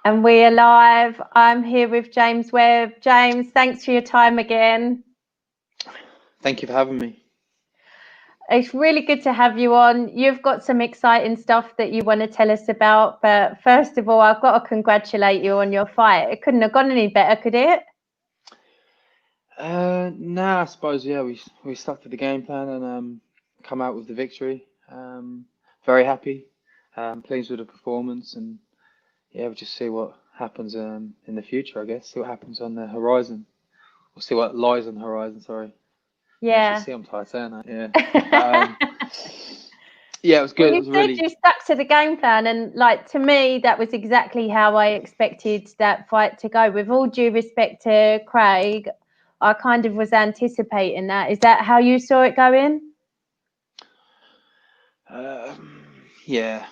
And we are live. I'm here with James Webb. James, thanks for your time again. Thank you for having me. It's really good to have you on. You've got some exciting stuff that you want to tell us about. But first of all, I've got to congratulate you on your fight. It couldn't have gone any better, could it? Nah, I suppose we stuck to the game plan and come out with the victory. Very happy. Pleased with the performance and yeah, we'll just see what happens in the future, I guess. See what happens on the horizon. We'll see what lies on the horizon, sorry. Yeah. See, I'm tired saying that, yeah. Yeah, it was good. Well, It was you said really you stuck to the game plan, and like to me, that was exactly how I expected that fight to go. With all due respect to Craig, I kind of was anticipating that. Is that how you saw it going? yeah,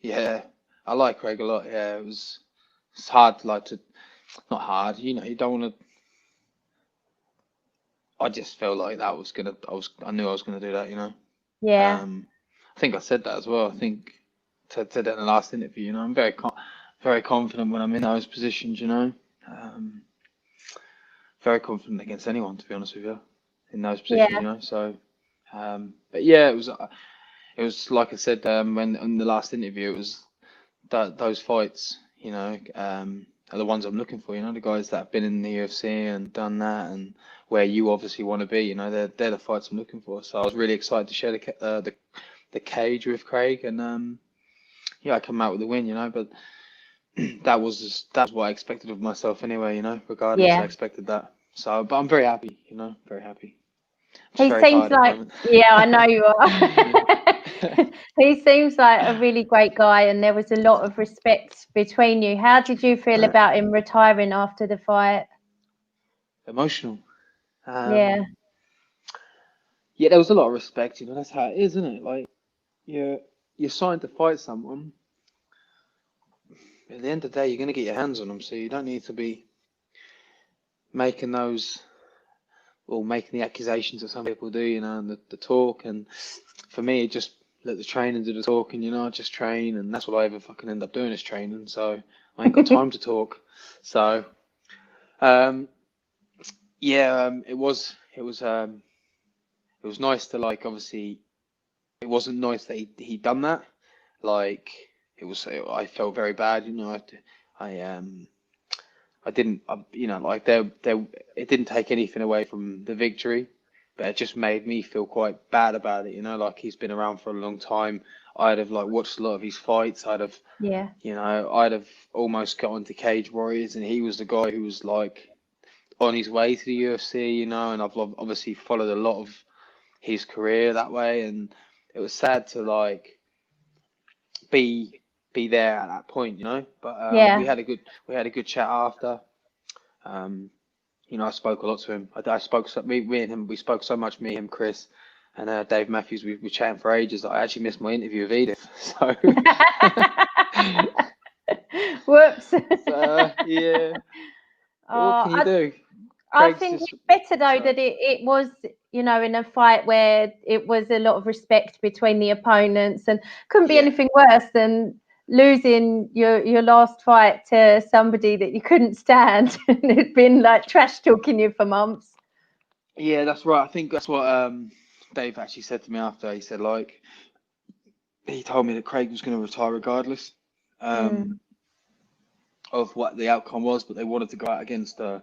yeah. I like Craig a lot, yeah. It's hard to not hard, you don't want to I just felt like that was gonna. I knew I was gonna do that. Yeah. I think I said that as well. I think said that in the last interview. I'm very confident when I'm in those positions. Um, very confident against anyone, to be honest with you, in those positions. Yeah. So, but yeah, it was like I said when in the last interview. It was those fights. Are the ones I'm looking for. The guys that have been in the UFC and done that, and where you obviously want to be. They're the fights I'm looking for. So I was really excited to share the cage with Craig, and yeah, I come out with a win. But that's what I expected of myself anyway. Regardless, I Yeah. expected that. So, but I'm very happy. Very happy. Just He very seems tired at the like, moment. yeah, I know you Yeah. are. He seems like a really great guy, and there was a lot of respect between you. How did you feel about him retiring after the fight? Emotional. Yeah. Yeah, there was a lot of respect. That's how it is, isn't it? Like you're signed to fight someone. At the end of the day, you're going to get your hands on them, so you don't need to be making those or making the accusations that some people do, and the talk. And for me, it just let the training do the talking, I just train, and that's what I ever fucking end up doing is training. So I ain't got time to talk. So, um, yeah, it was nice to like, obviously, it wasn't nice that he'd done that. Like, I felt very bad, I I didn't, like it didn't take anything away from the victory, but it just made me feel quite bad about it, like he's been around for a long time. I'd have like watched a lot of his fights. Yeah. I'd have almost got onto Cage Warriors, and he was the guy who was like on his way to the UFC, and I've obviously followed a lot of his career that way, and it was sad to like be there at that point, But Yeah. we had a good chat after. Um, I spoke a lot to him. I spoke me and him. We spoke so much. Me, him, Chris, and Dave Matthews. We were chatting for ages. I actually missed my interview with Edith. So, Whoops. yeah. What Oh, can you do? I Craig's think just it's better though so that it was, in a fight where it was a lot of respect between the opponents, and couldn't be yeah, anything worse than losing your last fight to somebody that you couldn't stand and had been like trash talking you for months. yeah. That's right. I think that's what Dave actually said to me after. He said like he told me that Craig was going to retire regardless um, Mm. of what the outcome was, but they wanted to go out against a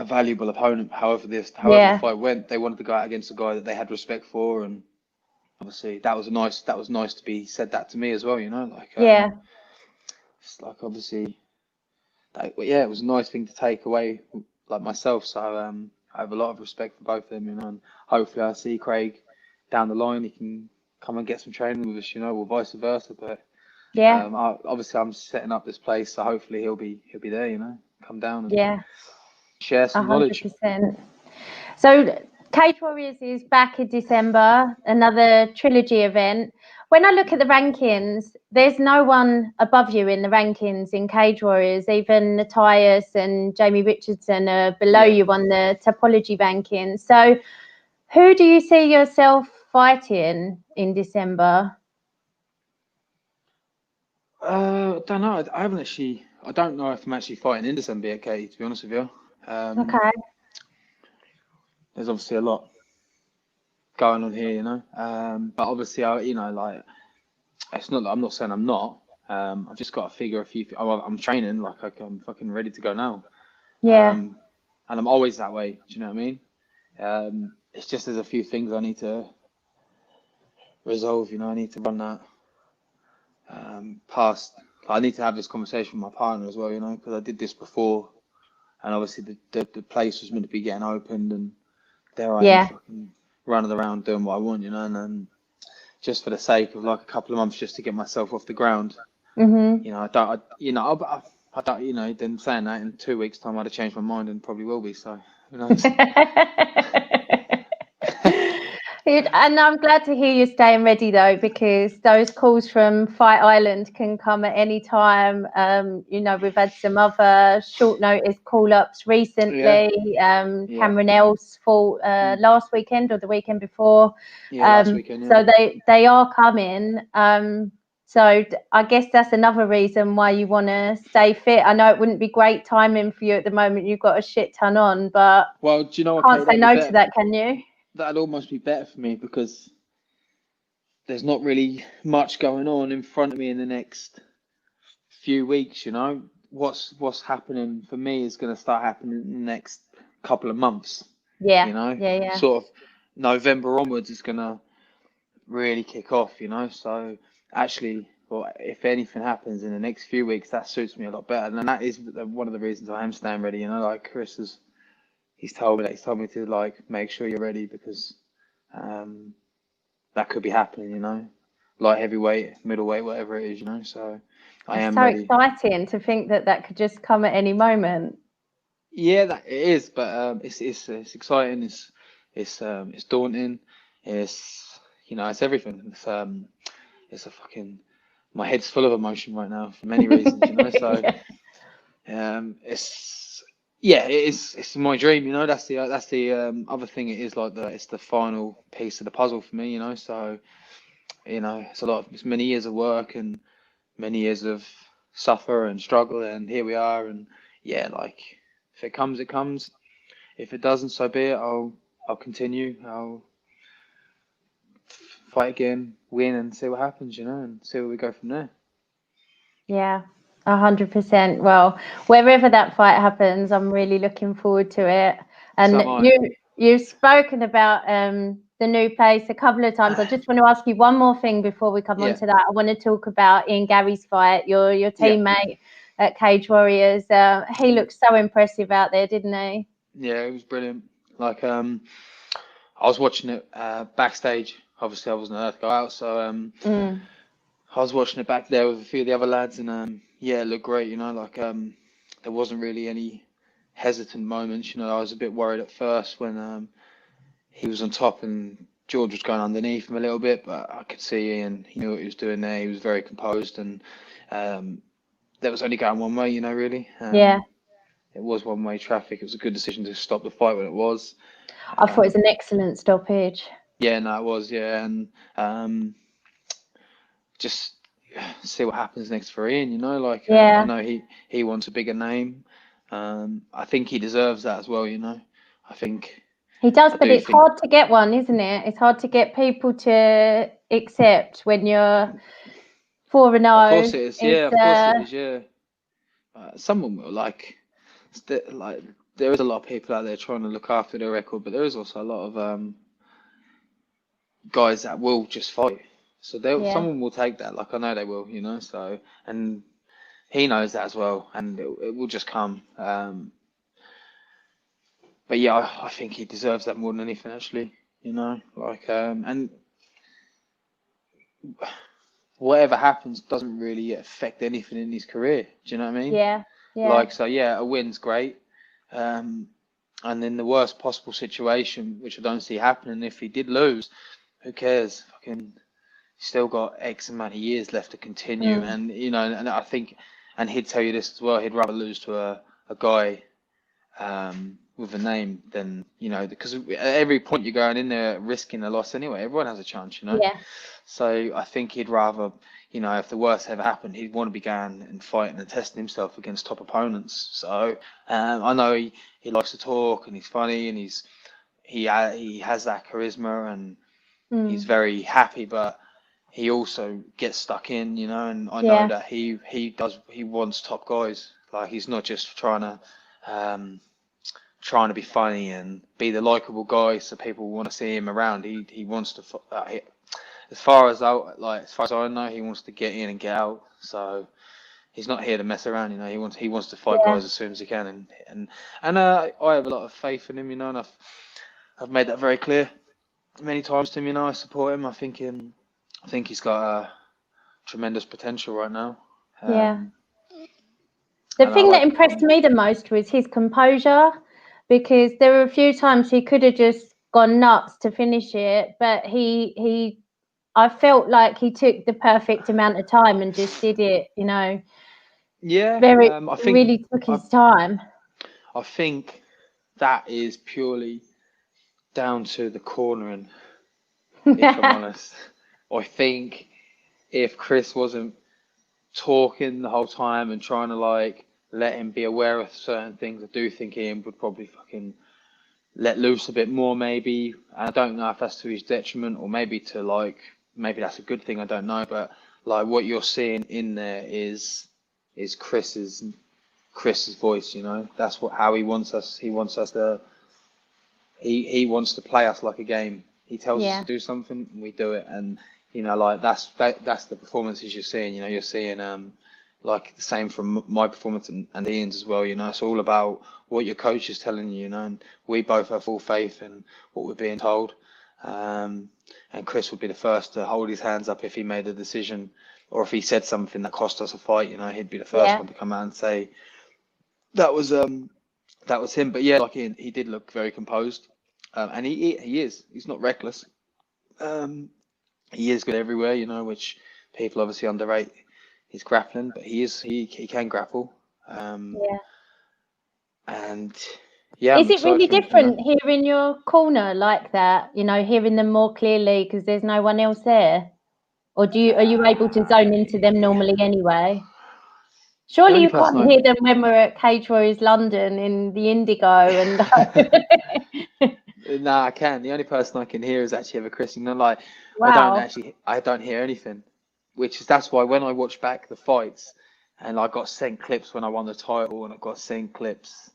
valuable opponent. However the Yeah, fight went, they wanted to go out against a guy that they had respect for, and obviously that was nice to be said that to me as well. Like yeah, it's like obviously yeah, it was a nice thing to take away, like myself. So I have a lot of respect for both of them, and hopefully I see Craig down the line. He can come and get some training with us, or vice versa. But yeah, obviously I'm setting up this place, so hopefully he'll be there, come down and yeah, share some knowledge. 100%. So Cage Warriors is back in December, another trilogy event. When I look at the rankings, there's no one above you in the rankings in Cage Warriors. Even Matthias and Jamie Richardson are below Yeah. you on the topology rankings. So who do you see yourself fighting in December? I don't know. I haven't actually. I don't know if I'm actually fighting in December, Katie. To be honest with you, Okay. there's obviously a lot going on here, you know. But obviously, like it's not that I'm not saying I'm not. I've just got to figure a few. I'm training like I'm fucking ready to go now. Yeah. And I'm always that way. Do you know what I mean? It's just there's a few things I need to resolve. You know, I need to run that past. I need to have this conversation with my partner as well. You know, because I did this before, and obviously the place was meant to be getting opened, and there I am Yeah. fucking running around doing what I want. You know, and just for the sake of like a couple of months just to get myself off the ground. Mhm. You know, I don't. I don't. You know, then saying that in 2 weeks' time I'd have changed my mind and probably will be. So who knows? And I'm glad to hear you're staying ready though, because those calls from Fight Island can come at any time. We've had some other short notice call ups Yeah. recently. Yeah. Cameron Else fought Mm. last weekend or the weekend before. Yeah. Last weekend. Yeah. So they are coming. So I guess that's another reason why you want to stay fit. I know it wouldn't be great timing for you at the moment. You've got a shit ton on, but Well, do you know what, can't Kate? say That'd be no to better. that, can you? That'd almost be better for me because there's not really much going on in front of me in the next few weeks. You know, what's happening for me is going to start happening in the next couple of months. Yeah, You know, yeah, yeah. sort of November onwards is going to really kick off. You know, so actually, well, if anything happens in the next few weeks, that suits me a lot better. And that is one of the reasons I am staying ready. You know, like Chris has, he's told me to like make sure you're ready because um, that could be happening. You know, light heavyweight, middleweight, whatever it is. You know, so I It's am so ready. exciting to think that that could just come at any moment. Yeah, that it is, but it's exciting. It's daunting. It's it's everything. It's a fucking my head's full of emotion right now for many reasons. You know, so. Yeah. It's yeah, it's my dream, you know. That's the other thing. It is like it's the final piece of the puzzle for me, you know. So it's many years of work and many years of suffer and struggle, and here we are. And yeah, like if it comes, it comes. If it doesn't, so be it. I'll continue. I'll fight again, win, and see what happens, you know, and see where we go from there. Yeah, 100%. Well, wherever that fight happens, I'm really looking forward to it. So And am I. you've spoken about the new place a couple of times. I just want to ask you one more thing before we come on Yeah, to that. I want to talk about Ian Gary's fight, your yeah, teammate at Cage Warriors. He mm, looked so impressive out there, didn't he? yeah. It was brilliant. Like I was watching it backstage. Obviously, I wasn't allowed to go out, so Mm. I was watching it back there with a few of the other lads, and yeah, it looked great. You know, like there wasn't really any hesitant moments. You know, I was a bit worried at first when he was on top and George was going underneath him a little bit, but I could see Ian. He knew what he was doing there. He was very composed, and um, that was only going one way. You know, really. Yeah. It was one-way traffic. It was a good decision to stop the fight when it was. I thought it was Um, an excellent stoppage. yeah, no, it was. Yeah, and just see what happens next for Ian. You know, like I Yeah. know he wants a bigger name. I think he deserves that as well. You know, I think He does, I but do it's think hard to get one, isn't it? It's hard to get people to accept when you're 4 and of 0. course it is. Yeah, It's of course it is. Yeah, someone will like there is a lot of people out there trying to look after their record, but there is also a lot of guys that will just fight. So yeah. someone will take that. Like I know they will. You know, so and he knows that as well, and it will just come. But yeah, I think he deserves that more than anything, actually. You know, like, and whatever happens doesn't really affect anything in his career. Do you know what I mean? Yeah. Yeah. Like, so yeah, a win's great. Um, and in the worst possible situation, which I don't see happening, if he did lose, who cares? Fucking, still got X amount of years left to continue. Mm. And, and I think, and he'd tell you this as well, he'd rather lose to a guy with a name than because at every point you're going in there risking a loss anyway. Everyone has a chance. Yeah. So I think he'd rather you know, if the worst ever happened, he'd want to be going and fighting and testing himself against top opponents. So I know he likes to talk and he's funny and he has that charisma and he's very happy, but he also gets stuck in, you know, and I know that he wants top guys. Like he's not just trying to be funny and be the likable guy so people want to see him around. He wants to as far as I know, he wants to get in and get out. So he's not here to mess around, you know. He wants to fight guys as soon as he can, and I have a lot of faith in him, you know, and I've made that very clear many times to him. You know, I support him. I think he's got tremendous potential right now. The thing that impressed me the most was his composure, because there were a few times he could have just gone nuts to finish it, but I felt like he took the perfect amount of time and just did it, you know. Yeah, I think really took his time. I think that is purely down to the cornering, if I'm honest. I think if Chris wasn't talking the whole time and trying to like let him be aware of certain things, I do think Ian would probably fucking let loose a bit more, maybe. I don't know if that's to his detriment or maybe maybe that's a good thing, I don't know. But like what you're seeing in there is Chris's voice, you know. That's how he wants us. He wants to play us like a game. He tells us to do something and we do it, and you know, like that's the performances you're seeing. You know, you're seeing like the same from my performance and Ian's as well. You know, it's all about what your coach is telling you. You know, and we both have full faith in what we're being told. And Chris would be the first to hold his hands up if he made a decision or if he said something that cost us a fight. You know, he'd be the first one to come out and say that was him. But yeah, like he did look very composed, and he is. He's not reckless. He is good everywhere, you know, which people obviously underrate his grappling, but he can grapple. And yeah, is it really different hearing your corner like that? You know, hearing them more clearly because there's no one else there, or are you able to zone into them normally anyway? Surely you can't hear them when we're at Cage Warriors London in the Indigo and. Nah, I can. The only person I can hear is actually ever Chris. You know, like Wow. I don't hear anything, that's why when I watch back the fights, and I got sent clips when I won the title, and I got sent clips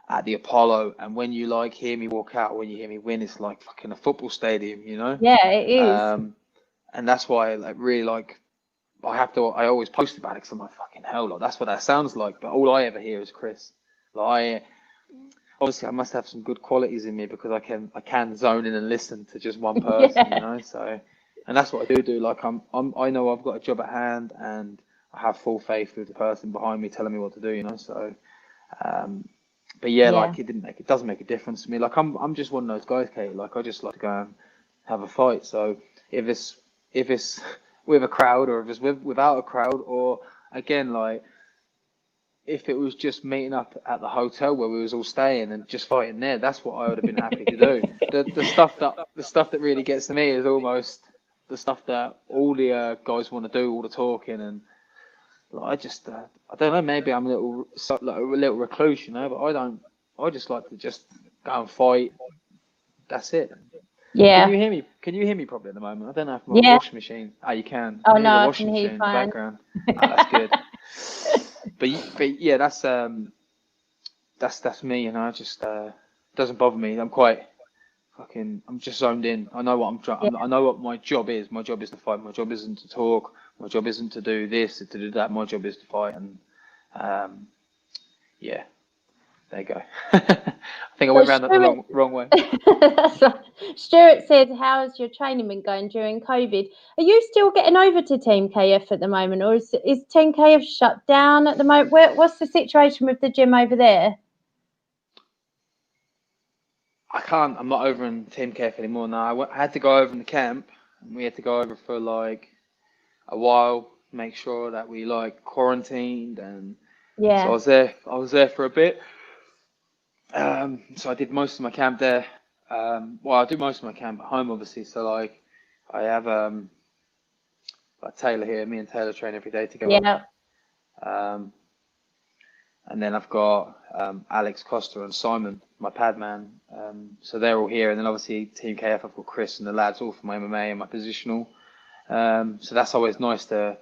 at the Apollo, and when you like hear me walk out, when you hear me win, it's like fucking a football stadium, you know? Yeah, it is. And that's why I always post about it because I'm like, fucking hell, like that's what that sounds like. But all I ever hear is Chris. Like, obviously I must have some good qualities in me because I can zone in and listen to just one person, you know. So, and that's what I do. Like I know I've got a job at hand and I have full faith with the person behind me telling me what to do, you know. So, but yeah, like it doesn't make a difference to me. Like I'm just one of those guys, Kate. Like I just like to go and have a fight. So if it's with a crowd or if it's without a crowd, or again like if it was just meeting up at the hotel where we was all staying and just fighting there, that's what I would have been happy to do. The stuff that really gets to me is almost the stuff that all the guys want to do, all the talking, and like, I don't know, maybe I'm a little recluse, you know, but I just like to just go and fight. That's it. Yeah. Can you hear me properly at the moment? I don't know if my washing machine. Oh, you can. Oh I hear no, the I washing can hear machine you in the fine. background. Oh, that's good. But yeah, that's me, you know. Just doesn't bother me. I'm just zoned in. I know what I know what my job is. My job is to fight. My job isn't to talk. My job isn't to do this or to do that. My job is to fight. And yeah, there you go. I think I went around that the wrong way. That's right. Stuart said, how's your training been going during COVID? Are you still getting over to Team KF at the moment, or is Team KF shut down at the moment? What's the situation with the gym over there? I'm not over in Team KF anymore now. I had to go over in the camp, and we had to go over for like a while, make sure that we like quarantined, and so I was there for a bit. So I did most of my camp there. Well, I do most of my camp at home, obviously. So like, I have like Taylor here. Me and Taylor train every day together. Yeah. Um, and then I've got Alex Costa and Simon, my pad man. So they're all here. And then obviously Team KF, I've got Chris and the lads all for my MMA and my positional. So that's always nice to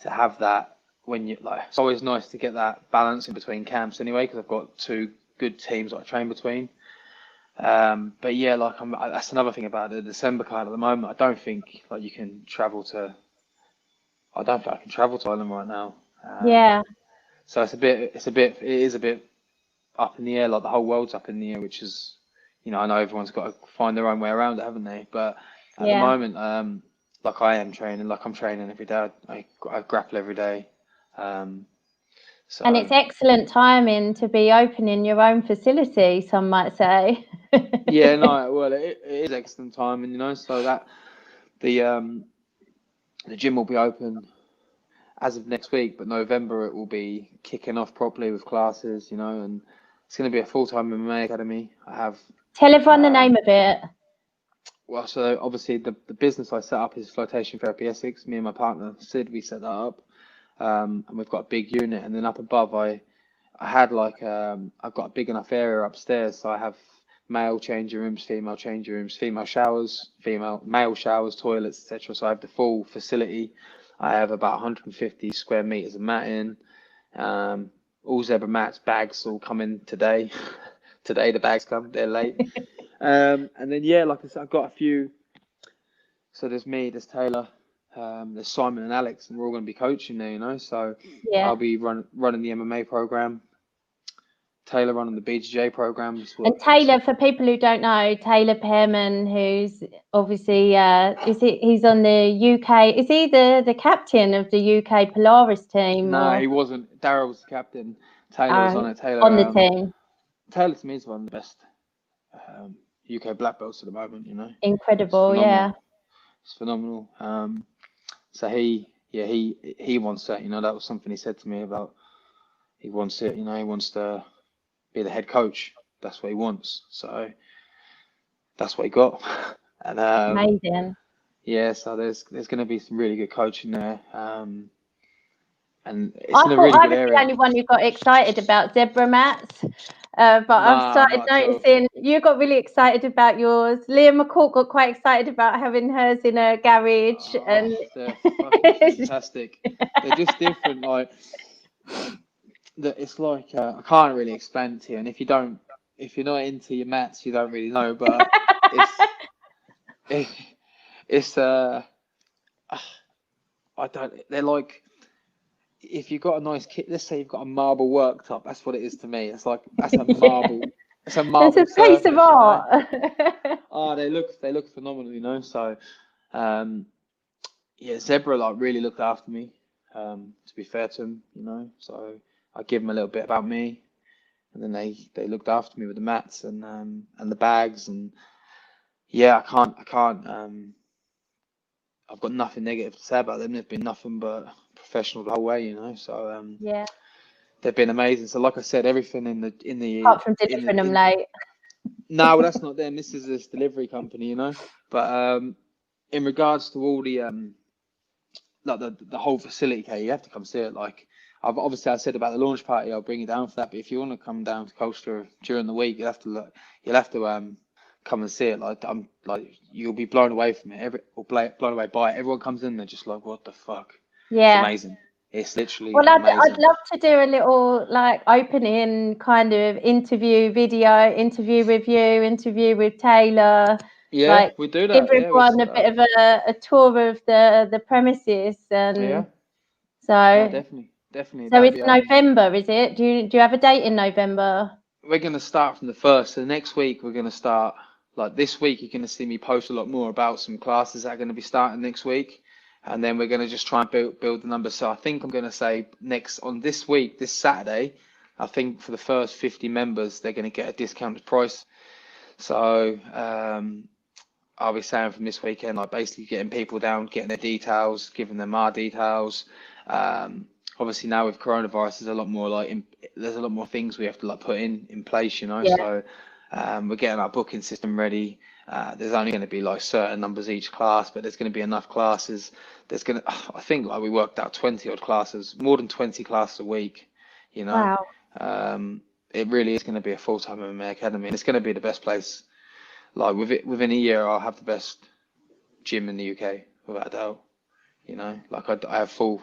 have that when you like. It's always nice to get that balance in between camps anyway, because I've got two good teams that I train between. But yeah, like that's another thing about the December card at the moment. I don't think like you can travel to. I don't think I can travel to Ireland right now. Yeah. So it is a bit up in the air. Like the whole world's up in the air, which is, I know everyone's got to find their own way around it, haven't they? But at the Yeah. moment, like I'm training every day. I grapple every day. So And it's excellent timing to be opening your own facility, some might say. yeah, no, well, it is excellent timing, so that the gym will be open as of next week, but November it will be kicking off properly with classes, and it's going to be a full-time MMA academy. I have. Tell everyone the name of it. Well, so obviously the business I set up is Flotation Therapy Essex. Me and my partner Sid, we set that up, and we've got a big unit. And then up above, I had I've got a big enough area upstairs, so I have male changing rooms, female changing rooms, female showers, male showers, toilets, etc. So I have the full facility. I have about 150 square meters of matting, all zebra mats, bags all coming today. Today the bags come, they're late. And then yeah, like I said, I've got a few. So there's me, there's Taylor, there's Simon and Alex, and we're all going to be coaching there, So Yeah. I'll be running the MMA program. Taylor running the BJJ program. And Taylor, for people who don't know, Taylor Pearman, who's obviously he's on the UK. Is he the captain of the UK Polaris team? No, he wasn't. Darryl was the captain. Taylor was on it. Taylor on the team. Taylor to me is one of the best UK black belts at the moment. Incredible, yeah. It's phenomenal. So he wants that. That was something he said to me about. He wants it. He wants to be the head coach. That's what he wants. So that's what he got. And amazing. Yeah, so there's going to be some really good coaching there. And it's I in a thought really I good was area. the only one who got excited about zebra mats. But I've started noticing you got really excited about yours. Leah McCourt got quite excited about having hers in a garage. And they're fucking fantastic. They're just different. Like it's like I can't really explain it to you. And if you're not into your mats, you don't really know. But it's I don't. They're like. If you've got a nice kit, let's say you've got a marble worktop, that's what it is to me. It's like that's a marble. It's a marble. It's a piece of art. Oh, they look phenomenal, So, yeah, Zebra really looked after me. To be fair to them, So I give them a little bit about me, and then they looked after me with the mats and the bags, and yeah, I can't. I've got nothing negative to say about them. They've been nothing but professional the whole way, So yeah, they've been amazing. So like I said, everything in the apart from delivering them late. No, well, that's not them. This is this delivery company, But in regards to all the like the whole facility, okay, you have to come see it. Like I said about the launch party, I'll bring you down for that. But if you want to come down to Colchester during the week, you'll have to come and see it. You'll be blown away from it. Blown away by it. Everyone comes in, they're just like, what the fuck? Yeah. It's amazing. It's literally amazing. I'd love to do a little opening kind of interview with you, interview with Taylor. Yeah, we do that. Give everyone a bit of a tour of the premises, and yeah. So no, definitely. So it's November, is it? Do you have a date in November? We're going to start from the 1st. So next week we're going to start. This week you're going to see me post a lot more about some classes that are going to be starting next week, and then we're going to just try and build the numbers. So I think I'm going to say this Saturday, I think for the first 50 members they're going to get a discounted price. So I'll be saying from this weekend, basically getting people down, getting their details, giving them our details. Obviously now with coronavirus, there's a lot more there's a lot more things we have to put in place, Yeah. So We're getting our booking system ready. There's only going to be like certain numbers each class, but there's going to be enough classes. I think like we worked out 20 odd classes, more than 20 classes a week, you know. Wow. It really is going to be a full-time MMA academy, and it's going to be the best place. Like within a year, I'll have the best gym in the UK, without a doubt. You know, like I have full,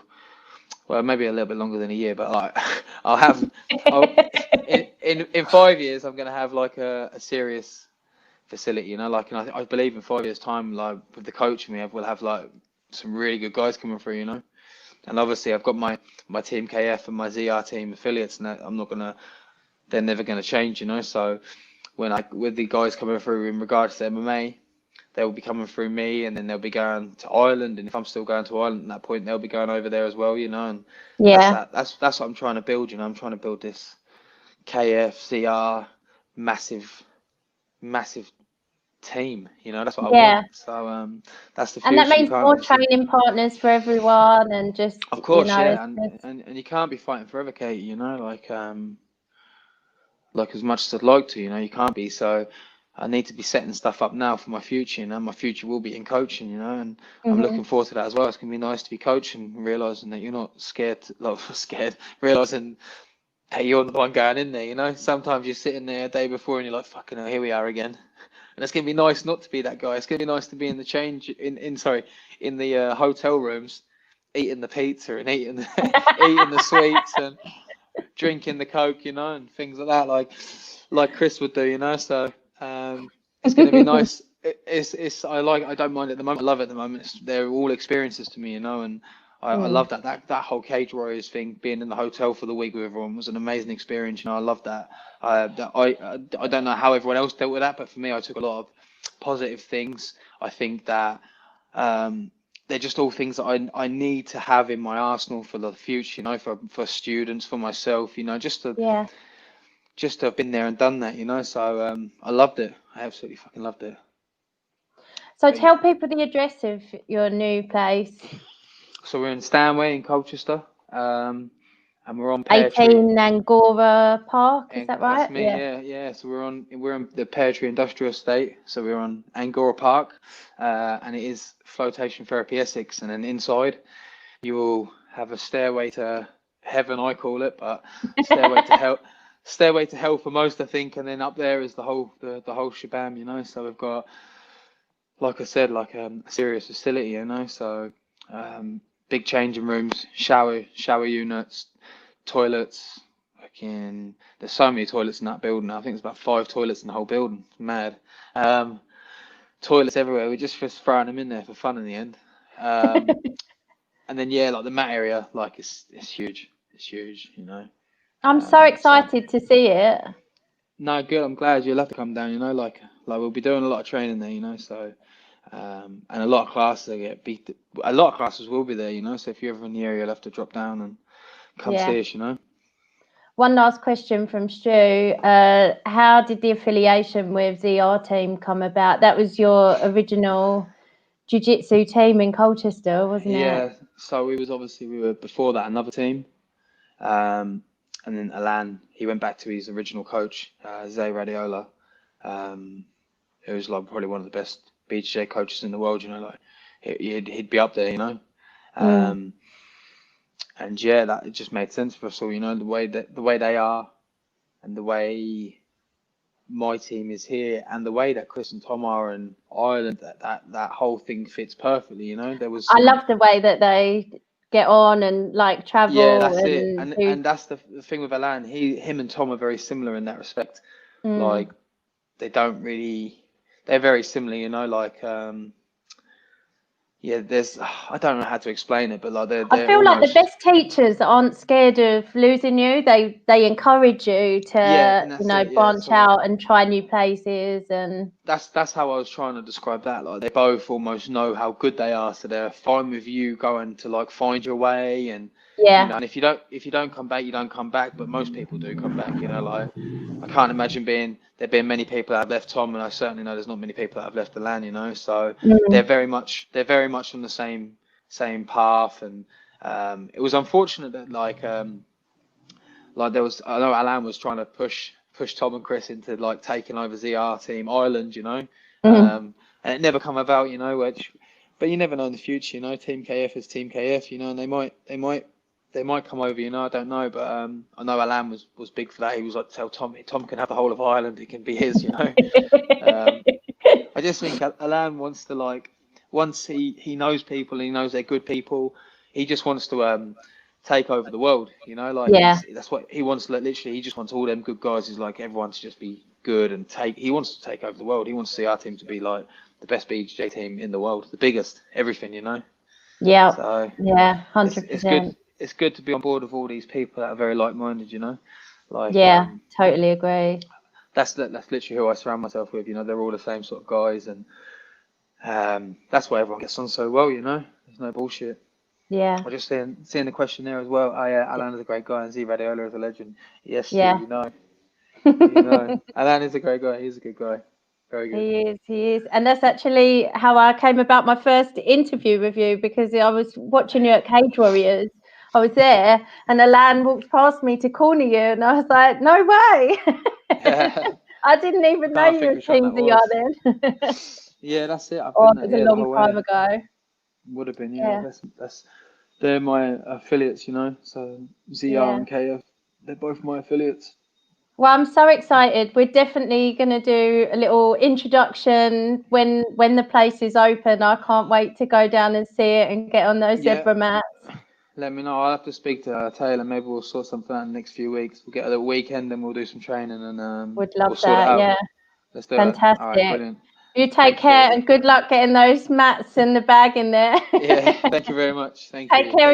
well, maybe a little bit longer than a year, but like I'll have, I'll, in 5 years, I'm going to have like a serious facility, you know, like, and I believe in 5 years time, like with the coaching we have, we'll have like some really good guys coming through, you know. And obviously I've got my team KF and my ZR team affiliates, and that they're never going to change, you know. So with the guys coming through in regards to MMA, they'll be coming through me, and then they'll be going to Ireland, and if I'm still going to Ireland at that point, they'll be going over there as well, you know. And Yeah. that's what I'm trying to build, you know. I'm trying to build this KF ZR massive team, you know. That's what I Yeah. want. So that's the And that future. You means can't more obviously, training partners for everyone, and just, of you course, know, yeah, and you can't be fighting forever, Kate, you know, like as much as I'd like to, you know, you can't be. So I need to be setting stuff up now for my future, you know. My future will be in coaching, you know, and I'm hmm looking forward to that as well. It's gonna be nice to be coaching, realizing that you're not scared, like scared, realizing hey, you're the one going in there, you know. Sometimes you're sitting there a day before and you're like, fucking hell, here we are again. And it's gonna be nice not to be that guy. It's gonna be nice to be in the change in the hotel rooms, eating the pizza and eating eating the sweets and drinking the Coke, you know, and things like that, like Chris would do, you know. So it's going to be nice. I don't mind it at the moment. I love it at the moment. They're all experiences to me, you know, and I Mm. love that whole Cage Warriors thing. Being in the hotel for the week with everyone was an amazing experience, you know. I love that. I don't know how everyone else dealt with that, but for me, I took a lot of positive things. I think that. They're just all things that I need to have in my arsenal for the future, you know, for students, for myself, you know, Yeah. just to have been there and done that, you know. So I loved it. I absolutely fucking loved it. So But yeah, tell people the address of your new place. so we're in Stanway in Colchester, and we're on Pear Tree. 18 Angora Park, is And that that's right? me, Yeah. yeah, yeah. So we're on the Pear Tree Industrial Estate. So we're on Angora Park, and it is Flotation Therapy Essex. And then inside, you will have a stairway to heaven, I call it, but stairway to hell, stairway to hell for most, I think. And then up there is the whole shabam, you know. So we've got, like I said, like a serious facility, you know. So big changing rooms, shower units, toilets. Fucking, there's so many toilets in that building. I think there's about 5 toilets in the whole building. It's mad. Um, Toilets everywhere. We just throwing them in there for fun in the end. Um, and then yeah, like the mat area, like it's huge. It's huge, you know. I'm so So excited to see it. no, good. I'm glad you'll have to come down. You know, like we'll be doing a lot of training there. You know, so and a lot of classes will get beat. A lot of classes will be there. You know, so if you're ever in the area, you'll have to drop down and come Yeah. see us. You know. One last question from Stu. How did the affiliation with ZR team come about? That was your original jiu-jitsu team in Colchester, wasn't it? Yeah. So we were before that another team. Um, and then Alan, he went back to his original coach, Zay Radiola, um, who's like probably one of the best BJJ coaches in the world. You know, like he'd be up there. You know, Mm. um, and yeah, that it just made sense for us all. You know, the way they are, and the way my team is here, and the way that Chris and Tom are in Ireland, that whole thing fits perfectly. You know, there was I some. love the way that they get on and like Yeah, travel that's it. and And do. and that's the thing with Alan. Him and Tom are very similar in that respect. Mm. Like they don't really, they're very similar, you know. Like yeah, there's I don't know how to explain it, but like I they're feel like the almost best teachers aren't scared of losing you. They encourage you yeah, to, and you that's know, it. Yeah, branch so out and try new places and that's how I was trying to describe that. Like they both almost know how good they are, so they're fine with you going to like find your way, and you yeah. know, and if you don't come back, you don't come back. But most people do come back, you know. Like I can't imagine there being many people that have left Tom, and I certainly know there's not many people that have left the land, you know. So Mm. they're very much on the same path, and it was unfortunate that like there was I know Alan was trying to push push Tom and Chris into like taking over ZR Team Ireland, you know. Mhm. And it never come about, you know, but you never know in the future, you know. Team KF is Team KF, you know, and they might come over, you know. I don't know, but I know Alan was big for that. He was like, tell Tom can have the whole of Ireland, it can be his, you know. I just think Alan wants to like once he knows people and he knows they're good people, he just wants to take over the world, you know, like Yeah, that's what he wants. Like literally, he just wants all them good guys. He's like everyone to just be good and take. He wants to take over the world. He wants to see our team to be like the best BJJ team in the world, the biggest, everything, you know. yeah, So yeah, it's good. 100%. It's good to be on board with all these people that are very like-minded, you know. Like Yeah, totally agree. that's literally who I surround myself with. You know, they're all the same sort of guys, and that's why everyone gets on so well. You know, there's no bullshit. Yeah, I just seeing the question there as well. Alan is a great guy, and Z Radiola is a legend. Yes, Stu, yeah. you know, you know. Alan is a great guy. He's a good guy. Very good. He is. And that's actually how I came about my first interview with you, because I was watching you at Cage Warriors. I was there and Alan walked past me to corner you and I was like, no way. I didn't I even know can't you think were which one Team that VR was. then. Yeah, that's it. I've Oh, been it that, was a yeah, the long whole time way. ago. Would have been, yeah. Yeah, That's they're my affiliates, you know. So ZR yeah. and KF, they're both my affiliates. Well, I'm so excited. We're definitely going to do a little introduction when the place is open. I can't wait to go down and see it and get on those Yeah, zebra mats. let me know. I'll have to speak to Taylor. Maybe we'll sort something out in the next few weeks. We'll get a little weekend and we'll do some training and Would we'll love sort it that. out. Yeah, Let's do it. All right, fantastic. brilliant. You take Take care, care Z. and good luck getting those mats and the bag in there. Yeah, thank you very much. Thank Take you. care of